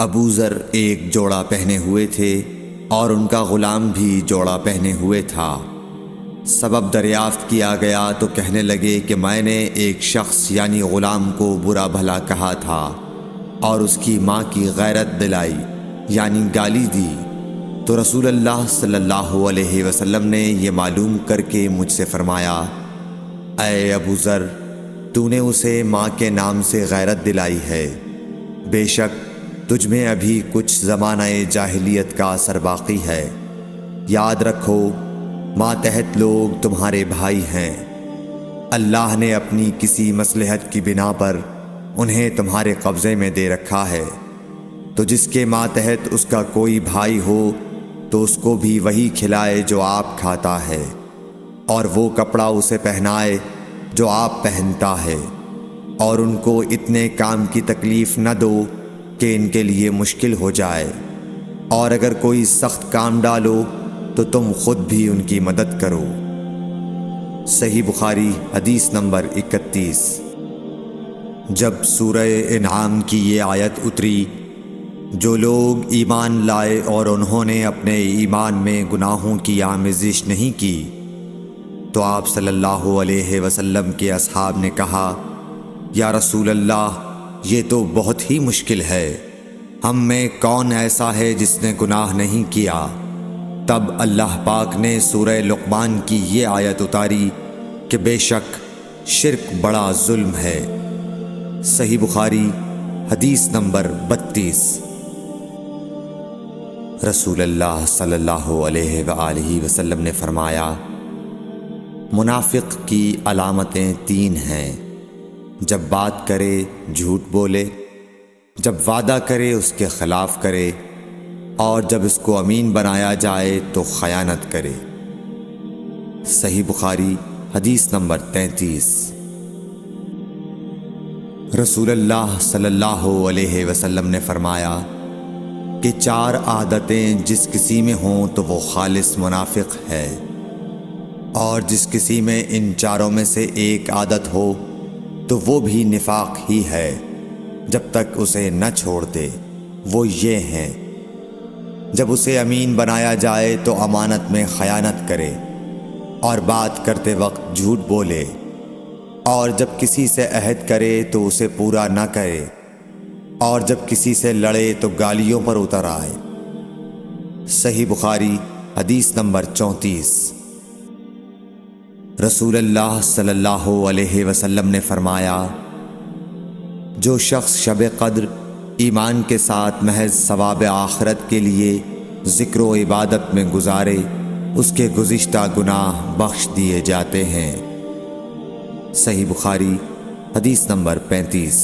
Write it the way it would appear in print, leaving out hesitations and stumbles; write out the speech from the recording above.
ابو ذر ایک جوڑا پہنے ہوئے تھے اور ان کا غلام بھی جوڑا پہنے ہوئے تھا۔ سبب دریافت کیا گیا تو کہنے لگے کہ میں نے ایک شخص یعنی غلام کو برا بھلا کہا تھا اور اس کی ماں کی غیرت دلائی یعنی گالی دی، تو رسول اللہ صلی اللہ علیہ وسلم نے یہ معلوم کر کے مجھ سے فرمایا، اے ابو ذر، تو نے اسے ماں کے نام سے غیرت دلائی ہے، بے شک تجھ میں ابھی کچھ زمانہ جاہلیت کا اثر باقی ہے۔ یاد رکھو ماتحت لوگ تمہارے بھائی ہیں، اللہ نے اپنی کسی مصلحت کی بنا پر انہیں تمہارے قبضے میں دے رکھا ہے، تو جس کے ماتحت اس کا کوئی بھائی ہو تو اس کو بھی وہی کھلائے جو آپ کھاتا ہے، اور وہ کپڑا اسے پہنائے جو آپ پہنتا ہے، اور ان کو اتنے کام کی تکلیف نہ دو کہ ان کے لیے مشکل ہو جائے، اور اگر کوئی سخت کام ڈالو تو تم خود بھی ان کی مدد کرو۔ صحیح بخاری حدیث نمبر 31۔ جب سورہ انعام کی یہ آیت اتری، جو لوگ ایمان لائے اور انہوں نے اپنے ایمان میں گناہوں کی آمیزش نہیں کی، تو آپ صلی اللہ علیہ وسلم کے اصحاب نے کہا، یا رسول اللہ، یہ تو بہت ہی مشکل ہے، ہم میں کون ایسا ہے جس نے گناہ نہیں کیا؟ تب اللہ پاک نے سورہ لقمان کی یہ آیت اتاری کہ بے شک شرک بڑا ظلم ہے۔ صحیح بخاری حدیث نمبر 32۔ رسول اللہ صلی اللہ علیہ وآلہ وسلم نے فرمایا، منافق کی علامتیں 3 ہیں، جب بات کرے جھوٹ بولے، جب وعدہ کرے اس کے خلاف کرے، اور جب اس کو امین بنایا جائے تو خیانت کرے۔ صحیح بخاری حدیث نمبر 33۔ رسول اللہ صلی اللہ علیہ وسلم نے فرمایا کہ 4 عادتیں جس کسی میں ہوں تو وہ خالص منافق ہے، اور جس کسی میں ان 4 میں سے ایک عادت ہو تو وہ بھی نفاق ہی ہے جب تک اسے نہ چھوڑ دے۔ وہ یہ ہیں، جب اسے امین بنایا جائے تو امانت میں خیانت کرے، اور بات کرتے وقت جھوٹ بولے، اور جب کسی سے عہد کرے تو اسے پورا نہ کرے، اور جب کسی سے لڑے تو گالیوں پر اتر آئے۔ صحیح بخاری حدیث نمبر 34۔ رسول اللہ صلی اللہ علیہ وسلم نے فرمایا، جو شخص شب قدر ایمان کے ساتھ محض ثواب آخرت کے لیے ذکر و عبادت میں گزارے، اس کے گزشتہ گناہ بخش دیے جاتے ہیں۔ صحیح بخاری حدیث نمبر 35۔